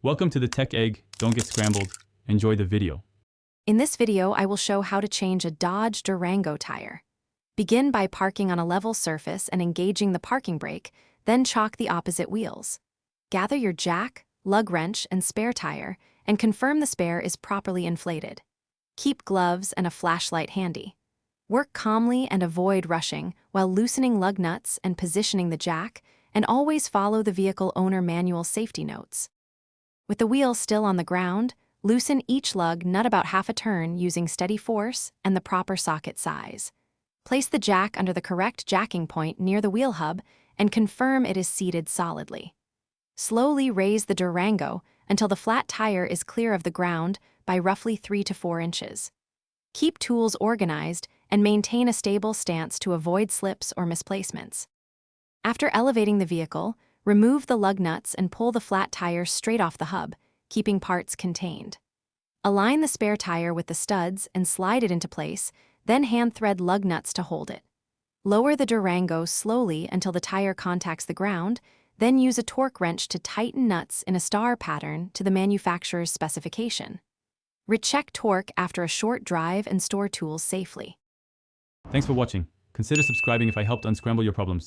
Welcome to the Tech Egg. Don't get scrambled. Enjoy the video. In this video, I will show how to change a Dodge Durango tire. Begin by parking on a level surface and engaging the parking brake, then chock the opposite wheels. Gather your jack, lug wrench, and spare tire, and confirm the spare is properly inflated. Keep gloves and a flashlight handy. Work calmly and avoid rushing while loosening lug nuts and positioning the jack, and always follow the vehicle owner manual safety notes. With the wheel still on the ground, loosen each lug nut about half a turn using steady force and the proper socket size. Place the jack under the correct jacking point near the wheel hub and confirm it is seated solidly. Slowly raise the Durango until the flat tire is clear of the ground by roughly 3 to 4 inches. Keep tools organized and maintain a stable stance to avoid slips or misplacements. After elevating the vehicle, remove the lug nuts and pull the flat tire straight off the hub, keeping parts contained. Align the spare tire with the studs and slide it into place, then hand thread lug nuts to hold it. Lower the Durango slowly until the tire contacts the ground, then use a torque wrench to tighten nuts in a star pattern to the manufacturer's specification. Recheck torque after a short drive and store tools safely. Thanks for watching. Consider subscribing if I helped unscramble your problems.